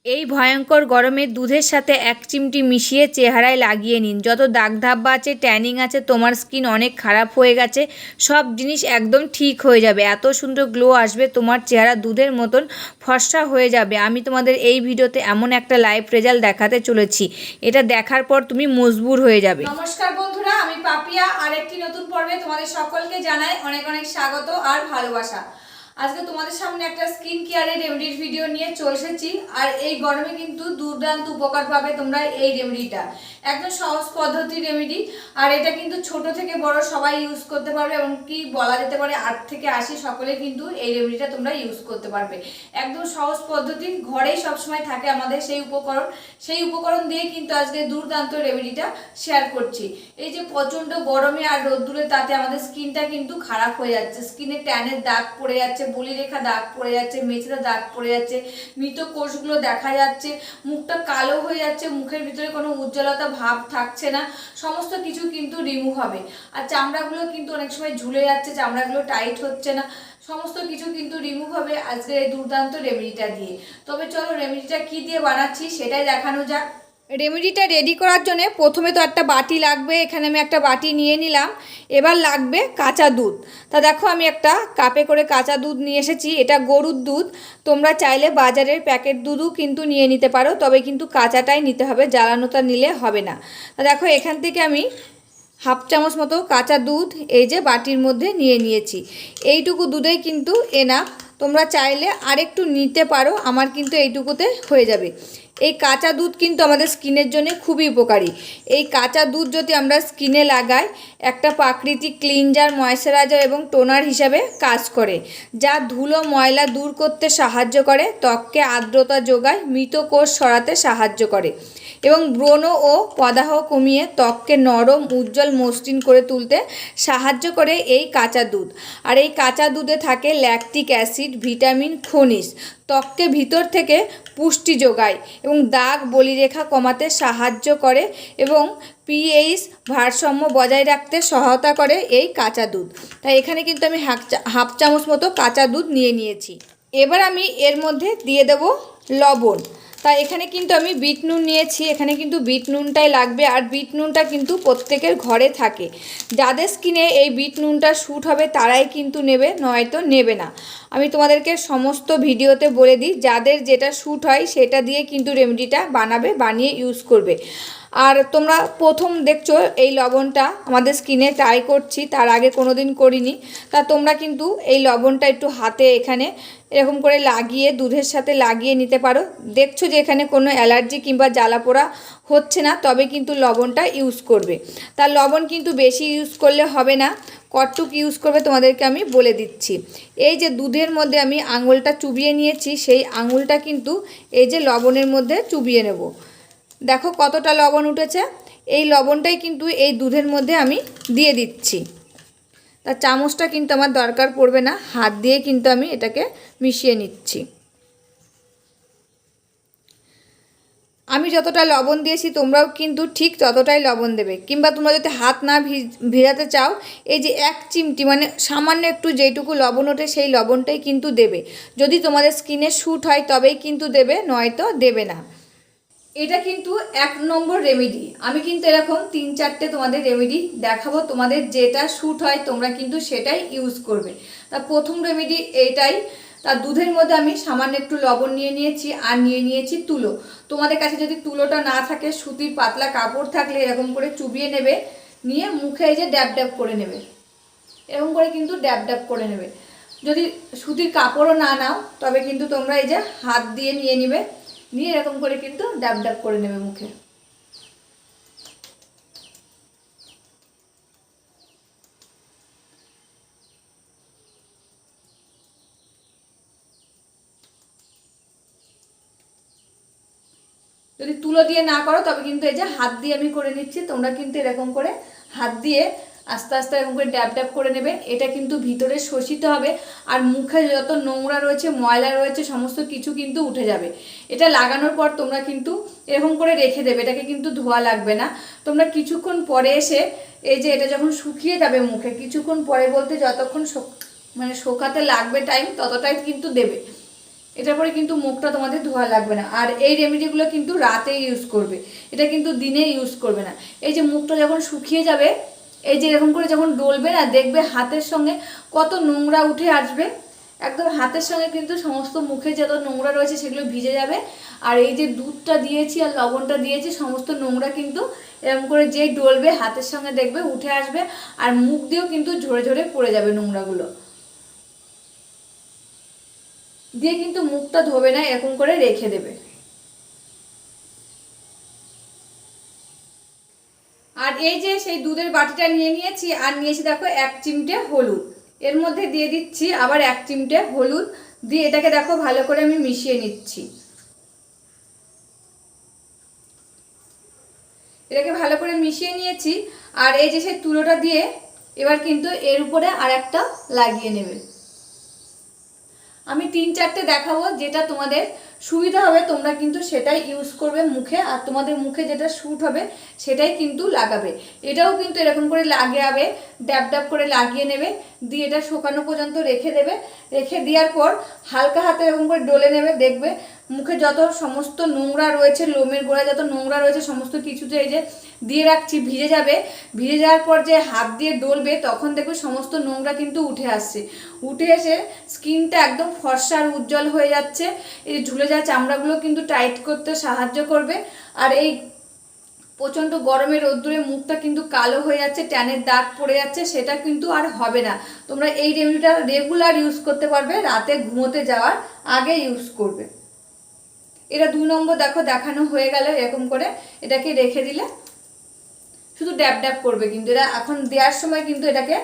এই ভয়ঙ্কর গরমে দুধের সাথে 1 চিমটি মিশিয়ে চেহারায় লাগিয়ে নিন। যত দাগ ধাব্বা আছে, ট্যানিং আছে, তোমার স্কিন অনেক খারাপ হয়ে গেছে, সব জিনিস একদম ঠিক হয়ে যাবে। এত সুন্দর গ্লো আসবে, তোমার চেহারা দুধের মতন ফর্সা হয়ে যাবে। আমি তোমাদের এই ভিডিওতে এমন একটা লাইভ রেজাল্ট দেখাতে চলেছি, এটা দেখার পর তুমি মজবুর হয়ে যাবে। নমস্কার বন্ধুরা, আমি পাপিয়া আর একটি নতুন পর্বে তোমাদের সকলকে জানাই অনেক অনেক স্বাগত আর ভালোবাসা। আজকে তোমাদের সামনে একটা স্কিন কেয়ারের রেমেডির ভিডিও নিয়ে চলে এসেছি। আর এই গরমে কিন্তু দুর্দান্ত উপকার পাবে তোমরা এই রেমেডিটা। একদম সহজ পদ্ধতির রেমেডি, আর এটা কিন্তু ছোট থেকে বড় সবাই ইউজ করতে পারবে, এমনকি বলা যেতে পারে 8 থেকে 80 সকলে কিন্তু এই রেমেডিটা তোমরা ইউজ করতে পারবে। একদম সহজ পদ্ধতি, ঘরেই সবসময় থাকে আমাদের সেই উপকরণ দিয়ে কিন্তু আজকে দুর্দান্ত রেমেডিটা শেয়ার করছি। এই যে প্রচণ্ড গরমে আর রোদ্দুরে তাতে আমাদের স্কিনটা কিন্তু খারাপ হয়ে যাচ্ছে, স্কিনে ট্যানের দাগ পড়ে যাচ্ছে, বলিরেখা দাগ পড়ে যাচ্ছে, মেচেদা দাগ পড়ে যাচ্ছে, মৃত কোষগুলো দেখা যাচ্ছে, মুখটা কালো হয়ে যাচ্ছে, মুখের ভিতরে কোনো উজ্জ্বলতা ভাব থাকছে না, সমস্ত কিছু কিন্তু রিমুভ হবে। আর চামড়াগুলো কিন্তু অনেক সময় ঝুলে যাচ্ছে, চামড়াগুলো টাইট হচ্ছে না, সমস্ত কিছু কিন্তু রিমুভ হবে আজকের এই দুর্দান্ত রেমেডিটা দিয়ে। তবে চলো রেমেডিটা কি দিয়ে বানাচ্ছি সেটাই দেখানো যাক। রেমেডিটা রেডি করার জন্য প্রথমে তো একটা বাটি লাগবে, এখানে আমি একটা বাটি নিয়ে নিলাম। এবার লাগবে কাঁচা দুধ। তা দেখো আমি একটা কাপে করে কাঁচা দুধ নিয়ে এসেছি, এটা গরুর দুধ। তোমরা চাইলে বাজারের প্যাকেট দুধও কিন্তু নিয়ে নিতে পারো, তবে কিন্তু কাঁচাটাই নিতে হবে, জ্বালানোটা নিলে হবে না। তা দেখো এখান থেকে আমি হাফ চামচ মতো কাঁচা দুধ এই যে বাটির মধ্যে নিয়ে নিয়েছি। এইটুকু দুধেই কিন্তু এনাফ, তোমরা চাইলে আরেকটু নিতে পারো, আমার কিন্তু এইটুকুতে হয়ে যাবে। এই কাঁচা দুধ কিন্তু আমাদের স্কিনের জন্য খুবই উপকারী। এই কাঁচা দুধ যদি আমরা স্কিনে লাগাই, একটা প্রাকৃতিক ক্লিনজার, ময়শ্চারাইজার এবং টোনার হিসাবে কাজ করে, যা ধুলো ময়লা দূর করতে সাহায্য করে, ত্বককে আর্দ্রতা যোগায়, মৃত কোষ সরাতে সাহায্য করে এবং ব্রণ ও প্রদাহ কমিয়ে ত্বককে নরম, উজ্জ্বল, মসৃণ করে তুলতে সাহায্য করে এই কাঁচা দুধ। আর এই কাঁচা দুধে থাকে ল্যাকটিক অ্যাসিড, ভিটামিন, খনিজ, ত্বককে ভিতর থেকে পুষ্টি যোগায় এবং দাগ বলিরেখা কমাতে সাহায্য করে এবং পিএইচ ভারসাম্য বজায় রাখতে সহায়তা করে এই কাঁচা দুধ। তাই এখানে কিন্তু আমি হাফ চামচ মতো কাঁচা দুধ নিয়ে নিয়েছি। এবার আমি এর মধ্যে দিয়ে দেব লবণ। তাই এখানে কিন্তু আমি বিট নুন নিয়েছি, এখানে কিন্তু বিট নুনটাই লাগবে। আর বিট নুনটা কিন্তু প্রত্যেকের ঘরে থাকে, যাদের স্কিনে এই বিট নুনটা শ্যুট হবে তারাই কিন্তু নেবে, নয়তো নেবে না। আমি তোমাদেরকে সমস্ত ভিডিওতে বলে দিই, যাদের যেটা শ্যুট হয় সেটা দিয়ে কিন্তু রেমেডিটা বানাবে, বানিয়ে ইউজ করবে। আর তোমরা প্রথম দেখছো এই লবণটা আমাদের স্কিনে ট্রাই করছি, তার আগে কোনো দিন করিনি। তা তোমরা কিন্তু এই লবণটা একটু হাতে এখানে এরকম করে লাগিয়ে দুধের সাথে লাগিয়ে নিতে পারো। দেখছো যে এখানে কোনো অ্যালার্জি কিংবা জ্বালাপোড়া হচ্ছে না, তবে কিন্তু লবণটা ইউজ করবে। তার লবণ কিন্তু বেশি ইউজ করলে হবে না, কতটুক ইউজ করবে তোমাদেরকে আমি বলে দিচ্ছি। এই যে দুধের মধ্যে আমি আঙুলটা চুবিয়ে নিয়েছি, সেই আঙুলটা কিন্তু এই যে লবণের মধ্যে চুবিয়ে নেব। দেখো কতটা লবণ উঠেছে, এই লবণটাই কিন্তু এই দুধের মধ্যে আমি দিয়ে দিচ্ছি। তা চামচটা কিন্তু আমার দরকার পড়বে না, হাত দিয়ে কিন্তু আমি এটাকে মিশিয়ে নিচ্ছি। আমি যতটা লবণ দিয়েছি তোমরাও কিন্তু ঠিক ততটাই লবণ দেবে, কিংবা তোমরা যদি হাত না ভিজাতে চাও, এই যে 1 চিমটি মানে সামান্য একটু যেইটুকু লবণ ওঠে সেই লবণটাই কিন্তু দেবে। যদি তোমাদের স্কিনে শ্যুট হয় তবেই কিন্তু দেবে, নয়তো দেবে না। এটা কিন্তু 1 নম্বর রেমেডি। আমি কিন্তু এরকম 3-4টে তোমাদের রেমেডি দেখাবো, তোমাদের যেটা শ্যুট হয় তোমরা কিন্তু সেটাই ইউজ করবে। তা প্রথম রেমেডি এইটাই। তা দুধের মধ্যে আমি সামান্য একটু লবণ নিয়ে নিয়েছি, আর নিয়ে নিয়েছি তুলো। তোমাদের কাছে যদি তুলোটা না থাকে, সুতির পাতলা কাপড় থাকলে এরকম করে চুবিয়ে নেবে, নিয়ে মুখে এই যে ড্যাব ড্যাব করে নেবে, এরকম করে কিন্তু ড্যাব ড্যাব করে নেবে। যদি সুতির কাপড়ও না নাও তবে কিন্তু তোমরা এই যে হাত দিয়ে নিয়ে নিবে, নিয়ে এরকম করে কিন্তু ড্যাব ড্যাব করে নেবে মুখে। যদি তুলো দিয়ে না করো তবে কিন্তু এই যে হাত দিয়ে আমি করে নিচ্ছি, তোমরা কিন্তু এরকম করে হাত দিয়ে আস্তে আস্তে এরকম করে ড্যাব ড্যাব করে নেবে। এটা কিন্তু ভিতরে শোষিত হবে, আর মুখে যত নোংরা রয়েছে, ময়লা রয়েছে, সমস্ত কিছু কিন্তু উঠে যাবে। এটা লাগানোর পর তোমরা কিন্তু এরকম করে রেখে দেবে, এটাকে কিন্তু ধোয়া লাগবে না। তোমরা কিছুক্ষণ পরে এসে এই যে এটা যখন শুকিয়ে যাবে মুখে, কিছুক্ষণ পরে বলতে যতক্ষণ মানে শোকাতে লাগবে টাইম, ততটাই কিন্তু দেবে। এটার পরে কিন্তু মুখটা তোমাদের ধোয়া লাগবে না। আর এই রেমেডিগুলো কিন্তু রাতে ইউজ করবে, এটা কিন্তু দিনে ইউজ করবে না। এই যে মুখটা যখন শুকিয়ে যাবে, এই যে এরকম করে যখন ডলবে না, দেখবে হাতের সঙ্গে কত নোংরা উঠে আসবে, একদম হাতের সঙ্গে কিন্তু সমস্ত মুখে যত নোংরা রয়েছে সেগুলো ভিজে যাবে। আর এই যে দুধটা দিয়েছি আর লবণটা দিয়েছি, সমস্ত নোংরা কিন্তু এরকম করে যেই ডলবে হাতের সঙ্গে দেখবে উঠে আসবে, আর মুখ দিয়েও কিন্তু ঝরে ঝরে পড়ে যাবে নোংরাগুলো। দিয়ে কিন্তু মুখটা ধোবে না, এরকম করে রেখে দেবে। আর এই যে সেই দুধের বাটিটা নিয়ে নিয়েছি, আর নিয়েছি দেখো 1 চিমটে হলুদ, এর মধ্যে দিয়ে দিচ্ছি আবার 1 চিমটে হলুদ, দিয়ে এটাকে দেখো ভালো করে আমি মিশিয়ে নিচ্ছি। এটাকে ভালো করে মিশিয়ে নিয়েছি। আর এই যে সেই তুলোটা দিয়ে এবার কিন্তু এর উপরে আর একটা লাগিয়ে নেবে। আমি 3-4টে দেখাবো, যেটা তোমাদের সুবিধা হবে তোমরা কিন্তু সেটাই ইউজ করবে মুখে, আর তোমাদের মুখে যেটা স্যুট হবে সেটাই কিন্তু লাগাবে। এটাও কিন্তু এরকম করে লাগাবে, ড্যাব ড্যাব করে লাগিয়ে নেবে, দিয়ে এটা শুকানো পর্যন্ত রেখে দেবে। রেখে দেওয়ার পর হালকা হাতে এরকম করে ডলে নেবে, দেখবে মুখে যত সমস্ত নোংরা রয়েছে, লোমের গোড়ায় যত নোংরা রয়েছে সমস্ত কিছুতে এই যে দিয়ে রাখছি ভিজে যাবে। ভিজে যাওয়ার পর যে হাত দিয়ে ডলবে তখন দেখবে সমস্ত নোংরা কিন্তু উঠে আসছে, উঠে এসে স্কিনটা একদম ফর্সা আর উজ্জ্বল হয়ে যাচ্ছে। এই ঝুলে যাওয়া চামড়াগুলো কিন্তু টাইট করতে সাহায্য করবে। আর এই প্রচণ্ড গরমে রোদ্দুরে মুখটা কিন্তু কালো হয়ে যাচ্ছে, ট্যানের দাগ পড়ে যাচ্ছে, সেটা কিন্তু আর হবে না। তোমরা এই রেমেডিটা রেগুলার ইউজ করতে পারবে, রাতে ঘুমোতে যাওয়ার আগে ইউজ করবে। এটা 2 নম্বর দেখো দেখানো হয়ে গেল। এরকম করে এটাকে রেখে দিলে শুধু ড্যাব ড্যাব করবে, কিন্তু এটা এখন দেওয়ার সময় কিন্তু এটাকে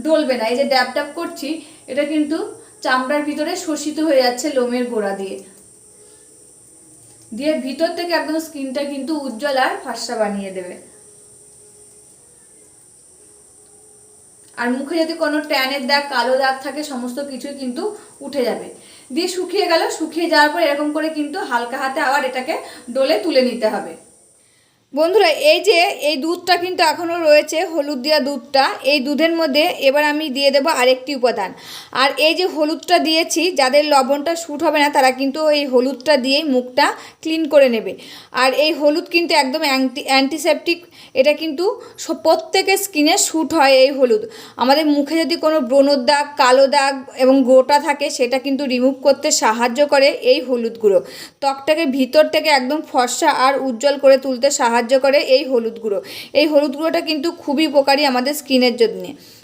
ডলবে না। এই যে ড্যাব ড্যাব করছি, এটা কিন্তু চামড়ার ভিতরে শোষিত হয়ে যাচ্ছে লোমের গোড়া দিয়ে, দিয়ে ভিতর থেকে একদম স্কিনটা কিন্তু উজ্জ্বল আর ফর্সা বানিয়ে দেবে। আর মুখে যদি কোনো ট্যানের দাগ, কালো দাগ থাকে সমস্ত কিছুই কিন্তু উঠে যাবে। দিয়ে শুকিয়ে গেল, শুকিয়ে যাওয়ার পর এরকম করে কিন্তু হালকা হাতে আবার এটাকে ডলে তুলে নিতে হবে। বন্ধুরা এই যে এই দুধটা কিন্তু এখনও রয়েছে, হলুদ দেওয়া দুধটা, এই দুধের মধ্যে এবার আমি দিয়ে দেবো আরেকটি উপাদান। আর এই যে হলুদটা দিয়েছি, যাদের লবণটা শ্যুট হবে না তারা কিন্তু এই হলুদটা দিয়েই মুখটা ক্লিন করে নেবে। আর এই হলুদ কিন্তু একদম অ্যান্টিসেপটিক, এটা কিন্তু প্রত্যেকের স্কিনে শ্যুট হয় এই হলুদ। আমাদের মুখে যদি কোনো ব্রণর দাগ, কালো দাগ এবং গোটা থাকে সেটা কিন্তু রিমুভ করতে সাহায্য করে এই হলুদ গুঁড়ো। ত্বকটাকে ভিতর থেকে একদম ফর্সা আর উজ্জ্বল করে তুলতে সাহায্য করে এই হলুদ গুঁড়ো। এই হলুদ গুঁড়োটা কিন্তু খুবই উপকারী আমাদের স্কিনের জন্য।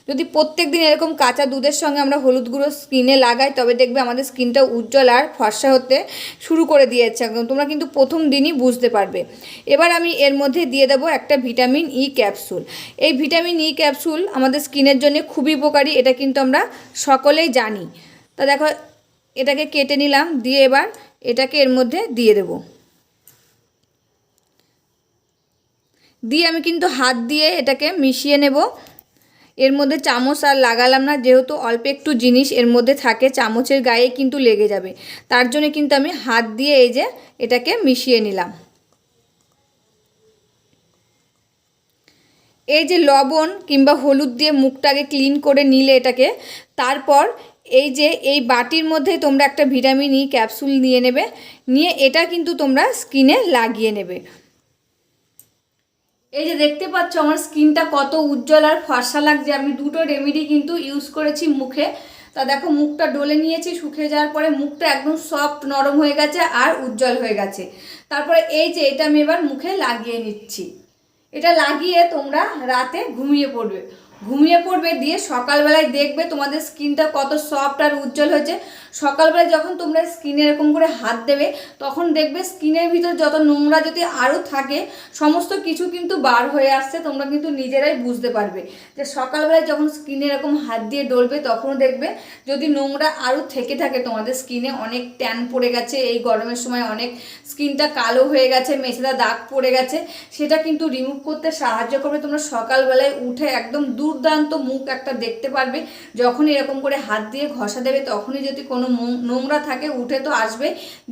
যদি প্রত্যেক দিন এরকম কাঁচা দুধের সঙ্গে আমরা হলুদ গুঁড়ো স্কিনে লাগাই, তবে দেখবে আমাদের স্কিনটা উজ্জ্বল আর ফর্সা হতে শুরু করে দিয়েছে। তোমরা কিন্তু প্রথম দিনই বুঝতে পারবে। এবার আমি এর মধ্যে দিয়ে দেবো একটা ভিটামিন ই ক্যাপসুল। এই ভিটামিন ই ক্যাপসুল আমাদের স্কিনের জন্য খুবই উপকারী, এটা কিন্তু আমরা সকলেই জানি। তা দেখো এটাকে কেটে নিলাম, দিয়ে এবার এটাকে এর মধ্যে দিয়ে দেবো। দিয়ে আমি কিন্তু হাত দিয়ে এটাকে মিশিয়ে নেব। এর মধ্যে চামচ আর লাগালাম না, যেহেতু অল্প একটু জিনিস এর মধ্যে থাকে, চামচের গায়ে কিন্তু লেগে যাবে, তার জন্য কিন্তু আমি হাত দিয়ে এই যে এটাকে মিশিয়ে নিলাম। এই যে লবণ কিংবা হলুদ দিয়ে মুখটাকে ক্লিন করে নিলে এটাকে, তারপর এই যে এই বাটির মধ্যে তোমরা একটা ভিটামিন ই ক্যাপসুল নিয়ে নেবে, নিয়ে এটা কিন্তু তোমরা স্কিনে লাগিয়ে নেবে। এই যে দেখতে পাচ্ছ আমার স্কিনটা কত উজ্জ্বল আর ফর্সা লাগছে। আমি দুটো রেমেডি কিন্তু ইউজ করেছি মুখে। তা দেখো মুখটা ডলে নিয়েছি, শুকিয়ে যাওয়ার পরে মুখটা একদম সফট নরম হয়ে গেছে আর উজ্জ্বল হয়ে গেছে। তারপরে এই যে এটা আমি এবার মুখে লাগিয়ে নিচ্ছি। এটা লাগিয়ে তোমরা রাতে ঘুমিয়ে পড়বে, দিয়ে সকালবেলায় দেখবে তোমাদের স্কিনটা কত সফট আর উজ্জ্বল হয়েছে। সকালবেলায় যখন তোমরা স্কিনে এরকম করে হাত দেবে, তখন দেখবে স্কিনের ভিতর যত নোংরা যদি আরও থাকে সমস্ত কিছু কিন্তু বার হয়ে আসছে। তোমরা কিন্তু নিজেরাই বুঝতে পারবে যে সকালবেলায় যখন স্কিনে এরকম হাত দিয়ে ডলবে তখনও দেখবে যদি নোংরা আরও থেকে থাকে, তোমাদের স্কিনে অনেক ট্যান পড়ে গেছে, এই গরমের সময় অনেক স্কিনটা কালো হয়ে গেছে, মেছেদা দাগ পড়ে গেছে, সেটা কিন্তু রিমুভ করতে সাহায্য করবে। তোমরা সকালবেলায় উঠে একদম দুর্দান্ত মুখ একটা দেখতে পারবে। যখনই এরকম করে হাত দিয়ে ঘষা দেবে তখনই যদি কোনো নোংরা থাকে উঠে তো আসবে,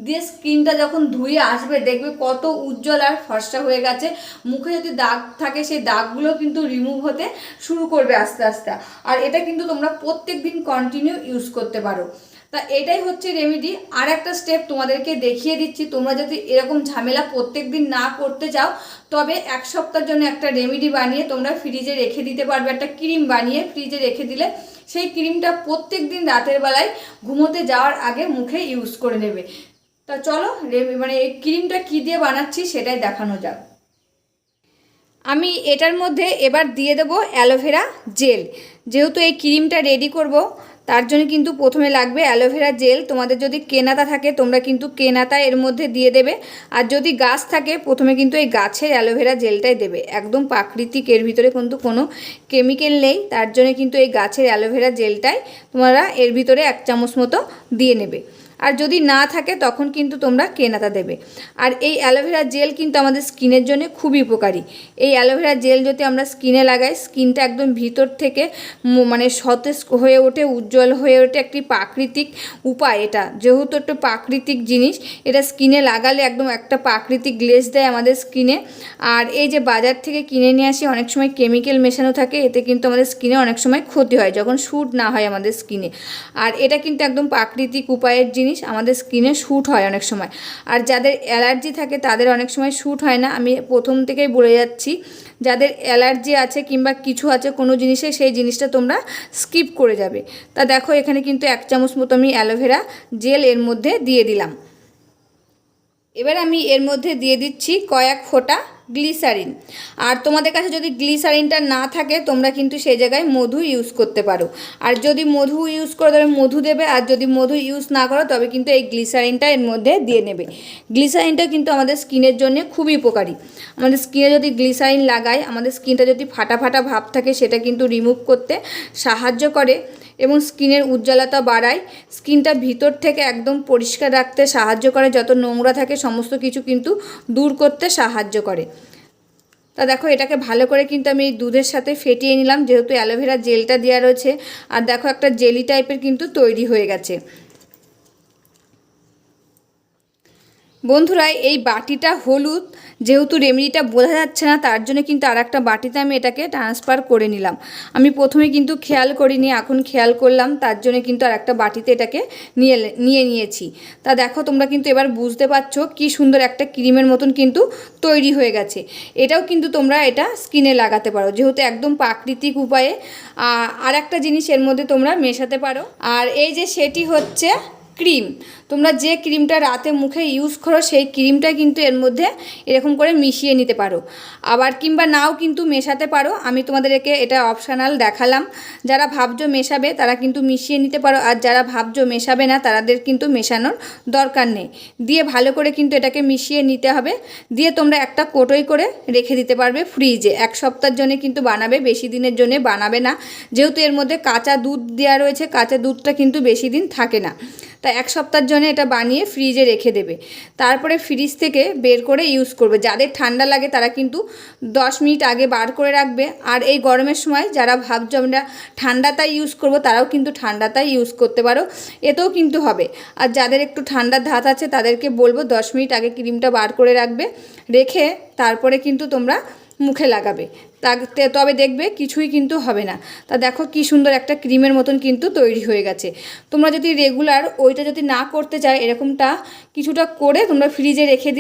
দিয়ে স্কিনটা যখন ধুয়ে আসবে দেখবে কত উজ্জ্বল আর ফর্সা হয়ে গেছে। মুখে যদি দাগ থাকে সেই দাগগুলো কিন্তু রিমুভ হতে শুরু করবে আস্তে আস্তে। আর এটা কিন্তু তোমরা প্রত্যেক দিন কন্টিনিউ ইউজ করতে পারো। তা এটাই হচ্ছে রেমেডি। আর একটা স্টেপ তোমাদেরকে দেখিয়ে দিচ্ছি, তোমরা যদি এরকম ঝামেলা প্রত্যেক দিন না করতে চাও তবে এক সপ্তাহের জন্য একটা রেমেডি বানিয়ে তোমরা ফ্রিজে রেখে দিতে পারবে। একটা ক্রিম বানিয়ে ফ্রিজে রেখে দিলে সেই ক্রিমটা প্রত্যেক দিন রাতের বেলায় ঘুমোতে যাওয়ার আগে মুখে ইউজ করে নেবে। তা চলো মানে এই ক্রিমটা কী দিয়ে বানাচ্ছি সেটাই দেখানো যাক। আমি এটার মধ্যে এবার দিয়ে দেবো অ্যালোভেরা জেল। যেহেতু এই ক্রিমটা রেডি করব তার জন্য কিন্তু প্রথমে লাগবে অ্যালোভেরা জেল। তোমাদের যদি কেনাতা থাকে তোমরা কিন্তু কেনাতা এর মধ্যে দিয়ে দেবে, আর যদি গাছ থাকে প্রথমে কিন্তু এই গাছের অ্যালোভেরা জেলটাই দেবে, একদম প্রাকৃতিক, এর ভিতরে কিন্তু কোনো কেমিক্যাল নেই। তার জন্য কিন্তু এই গাছের অ্যালোভেরা জেলটাই তোমরা এর ভিতরে 1 চামচ মতো দিয়ে নেবে। আর যদি না থাকে তখন কিন্তু তোমরা কেনাতা দেবে। আর এই অ্যালোভেরা জেল কিন্তু আমাদের স্কিনের জন্য খুবই উপকারী। এই অ্যালোভেরা জেল যদি আমরা স্কিনে লাগাই স্কিনটা একদম ভিতর থেকে মানে সতেজ হয়ে ওঠে, উজ্জ্বল হয়ে ওঠে। একটি প্রাকৃতিক উপায় এটা, যেহেতু একটা প্রাকৃতিক জিনিস, এটা স্কিনে লাগালে একদম একটা প্রাকৃতিক গ্লেজ দেয় আমাদের স্কিনে। আর এই যে বাজার থেকে কিনে নিয়ে আসি অনেক সময় কেমিক্যাল মেশানো থাকে, এতে কিন্তু আমাদের স্কিনে অনেক সময় ক্ষতি হয় যখন শ্যুট না হয় আমাদের স্কিনে। আর এটা কিন্তু একদম প্রাকৃতিক উপায়ের জিনিস, আমাদের স্কিনে শ্যুট হয় অনেক সময়। আর যাদের অ্যালার্জি থাকে তাদের অনেক সময় শ্যুট হয় না। আমি প্রথম থেকেই বলে যাচ্ছি, যাদের অ্যালার্জি আছে কিংবা কিছু আছে কোনো জিনিসে, সেই জিনিসটা তোমরা স্কিপ করে যাবে। তা দেখো এখানে কিন্তু 1 চামচ মতো আমি অ্যালোভেরা জেল এর মধ্যে দিয়ে দিলাম। এবার আমি এর মধ্যে দিয়ে দিচ্ছি কয়েক ফোঁটা গ্লিসারিন। আর তোমাদের কাছে যদি গ্লিসারিনটা না থাকে তোমরা কিন্তু সেই জায়গায় মধু ইউজ করতে পারো। আর যদি মধু ইউজ করো তবে মধু দেবে, আর যদি মধু ইউজ না করো তবে কিন্তু এই গ্লিসারিনটা এর মধ্যে দিয়ে নেবে। গ্লিসারিনটা কিন্তু আমাদের স্কিনের জন্য খুবই উপকারী। আমাদের স্কিনে যদি গ্লিসারিন লাগাই, আমাদের স্কিনটা যদি ফাটা ফাটা ভাব থাকে সেটা কিন্তু রিমুভ করতে সাহায্য করে এবং স্কিনের উজ্জ্বলতা বাড়ায়, স্কিনটা ভিতর থেকে একদম পরিষ্কার রাখতে সাহায্য করে, যত নোংরা থাকে সমস্ত কিছু কিন্তু দূর করতে সাহায্য করে। তা দেখো এটাকে ভালো করে কিন্তু আমি এই দুধের সাথে ফেটিয়ে নিলাম, যেহেতু অ্যালোভেরা জেলটা দেওয়া রয়েছে। আর দেখো একটা জেলি টাইপের কিন্তু তৈরি হয়ে গেছে। বন্ধুরা এই বাটিটা হলুদ, যেহেতু রেমেডিটা বোঝা যাচ্ছে না তার জন্য কিন্তু আর একটা বাটিতে আমি এটাকে ট্রান্সফার করে নিলাম। আমি প্রথমে কিন্তু খেয়াল করিনি, এখন খেয়াল করলাম, তার জন্য কিন্তু আর একটা বাটিতে এটাকে নিয়ে নিয়েছি। তা দেখো তোমরা কিন্তু এবার বুঝতে পারছো কি সুন্দর একটা ক্রিমের মতন কিন্তু তৈরি হয়ে গেছে। এটাও কিন্তু তোমরা এটা স্কিনে লাগাতে পারো, যেহেতু একদম প্রাকৃতিক উপায়ে। আর একটা জিনিস এর মধ্যে তোমরা মেশাতে পারো, আর এই যে সেটি হচ্ছে ক্রিম। তোমরা যে ক্রিমটা রাতে মুখে ইউজ করো সেই ক্রিমটা কিন্তু এর মধ্যে এরকম করে মিশিয়ে নিতে পারো, আবার কিংবা নাও কিন্তু মেশাতে পারো। আমি তোমাদেরকে এটা অপশনাল দেখালাম। যারা ভাবছো মেশাবে তারা কিন্তু মিশিয়ে নিতে পারো, আর যারা ভাবছো মেশাবে না তাদের কিন্তু মেশানোর দরকার নেই। দিয়ে ভালো করে কিন্তু এটাকে মিশিয়ে নিতে হবে। দিয়ে তোমরা একটা কোটোই করে রেখে দিতে পারবে ফ্রিজে। 1 সপ্তাহের জন্য কিন্তু বানাবে, বেশি দিনের জন্য বানাবে না, যেহেতু এর মধ্যে কাঁচা দুধ দেওয়া রয়েছে। কাঁচা দুধটা কিন্তু বেশি দিন থাকে না, তাই 1 সপ্তাহের জন্য এটা বানিয়ে ফ্রিজে রেখে দেবে। তারপরে ফ্রিজ থেকে বের করে ইউজ করবে। যাদের ঠান্ডা লাগে তারা কিন্তু 10 মিনিট আগে বার করে রাখবে। আর এই গরমের সময় যারা ভাবছো আমরা ঠান্ডাটাই ইউজ করব, তারাও কিন্তু ঠান্ডাটাই ইউজ করতে পারো, এতেও কিন্তু হবে। আর যাদের একটু ঠান্ডার ধাত আছে তাদেরকে বলবো 10 মিনিট আগে ক্রিমটা বার করে রাখবে, রেখে তারপরে কিন্তু তোমরা মুখে লাগাবে, তবে দেখবে কিছুই কিন্তু হবে না। তা দেখো কি সুন্দর একটা ক্রিমের মতন কিন্তু তৈরি হয়ে গেছে। তোমরা যদি রেগুলার ওইটা যদি না করতে চাও, এরকমটা কিছুটা করে তোমরা ফ্রিজে রেখে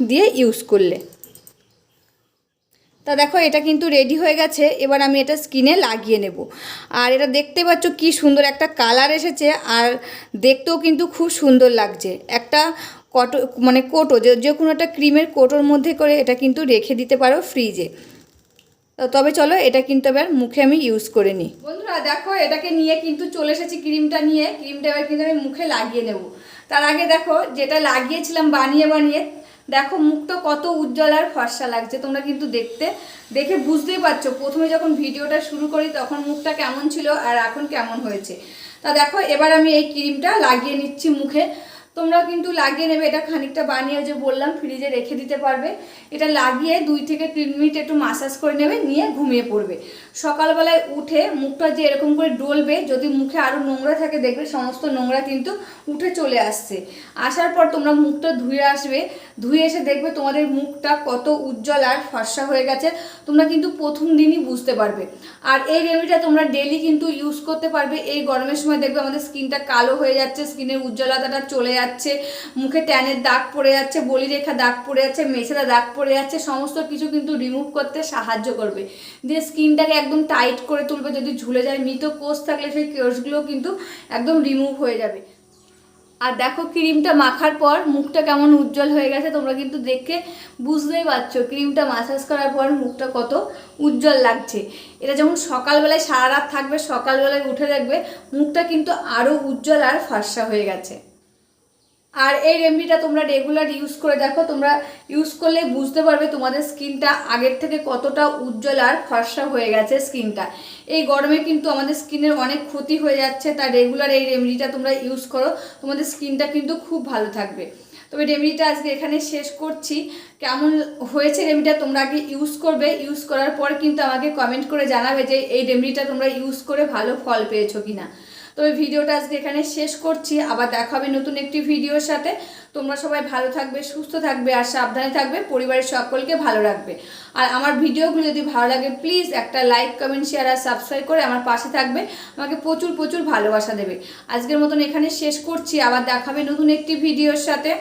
দিয়ে ইউজ করলে। তা দেখো এটা কিন্তু রেডি হয়ে গেছে। এবার আমি এটা স্কিনে লাগিয়ে নেব। আর এটা দেখতে পাচ্ছ কি সুন্দর একটা কালার এসেছে, আর দেখতেও কিন্তু খুব সুন্দর লাগছে। একটা কোটো, যে কোনো একটা ক্রিমের কোটোর মধ্যে করে এটা কিন্তু রেখে দিতে পারো ফ্রিজে। তবে চলো এটা কিন্তু এবার মুখে আমি ইউজ করে নিই। বন্ধুরা দেখো এটাকে নিয়ে কিন্তু চলে এসেছি, ক্রিমটা এবার কিন্তু আমি মুখে লাগিয়ে নেব। তার আগে দেখো যেটা লাগিয়েছিলাম বানিয়ে দেখো মুখটা কত উজ্জ্বল আর ফর্সা লাগছে। তোমরা কিন্তু দেখে বুঝতেই পারছো, প্রথমে যখন ভিডিওটা শুরু করি তখন মুখটা কেমন ছিল আর এখন কেমন হয়েছে। তা দেখো এবার আমি এই ক্রিমটা লাগিয়ে নিচ্ছি মুখে। তোমরা কিন্তু লাগিয়ে নেবে। এটা খানিকটা বানিয়ে যে বললাম ফ্রিজে রেখে দিতে পারবে। এটা লাগিয়ে 2 থেকে 3 মিনিট একটু মাসাজ করে নেবে, নিয়ে ঘুমিয়ে পড়বে। সকালবেলায় উঠে মুখটা যে এরকম করে ডলবে, যদি মুখে আরও নোংরা থাকে দেখবে সমস্ত নোংরা কিন্তু উঠে চলে আসছে। আসার পর তোমরা মুখটা ধুয়ে আসবে, ধুয়ে এসে দেখবে তোমাদের মুখটা কত উজ্জ্বল আর ফর্সা হয়ে গেছে। তোমরা কিন্তু প্রথম দিনই বুঝতে পারবে। আর এই রেমেডিটা তোমরা ডেলি কিন্তু ইউজ করতে পারবে। এই গরমের সময় দেখবে আমাদের স্কিনটা কালো হয়ে যাচ্ছে, স্কিনের উজ্জ্বলতাটা চলে যাচ্ছে, মুখে ট্যানের দাগ পড়ে যাচ্ছে, বলিরেখা দাগ পড়ে যাচ্ছে, মেছেদা দাগ পড়ে যাচ্ছে, সমস্ত কিছু কিন্তু রিমুভ করতে সাহায্য করবে। দিয়ে স্কিনটাকে একদম টাইট করে তুলবে। যদি ঝুলে যায় মৃত কোষ থাকলে সেই কোষগুলো কিন্তু একদম রিমুভ হয়ে যাবে। আর দেখো ক্রিমটা মাখার পর মুখটা কেমন উজ্জ্বল হয়ে গেছে, তোমরা কিন্তু দেখে বুঝতেই পারছো ক্রিমটা মাসাজ করার পর মুখটা কত উজ্জ্বল লাগছে। এটা যখন সকালবেলায় সারা রাত থাকবে, সকালবেলায় উঠে দেখবে মুখটা কিন্তু আরও উজ্জ্বল আর ফর্সা হয়ে গেছে। আর এই রেমেডিটা তোমরা রেগুলার ইউজ করে দেখো, তোমরা ইউজ করলে বুঝতে পারবে তোমাদের স্কিনটা আগের থেকে কতটা উজ্জ্বল আর ফর্সা হয়ে গেছে স্কিনটা। এই গরমে কিন্তু আমাদের স্কিনের অনেক ক্ষতি হয়ে যাচ্ছে, তাই রেগুলার এই রেমেডিটা তোমরা ইউজ করো, তোমাদের স্কিনটা কিন্তু খুব ভালো থাকবে। তবে রেমেডিটা আজকে এখানে শেষ করছি। কেমন হয়েছে রেমেডিটা তোমরা আগে ইউজ করবে, ইউজ করার পর কিন্তু আমাকে কমেন্ট করে জানাবে যে এই রেমেডিটা তোমরা ইউজ করে ভালো ফল পেয়েছো কিনা। তো এই ভিডিওটা আজকে এখানে শেষ করছি, আবার দেখা হবে নতুন একটি ভিডিওর সাথে। তোমরা সবাই ভালো থাকবে, সুস্থ থাকবে আর সাবধানে থাকবে, পরিবারের সকলকে ভালো রাখবে। আর আমার ভিডিওগুলো যদি ভালো লাগে প্লিজ একটা লাইক, কমেন্ট, শেয়ার আর সাবস্ক্রাইব করে আমার পাশে থাকবে, আমাকে প্রচুর প্রচুর ভালোবাসা দেবে। আজকের মতন এখানে শেষ করছি, আবার দেখা হবে নতুন একটি ভিডিওর সাথে।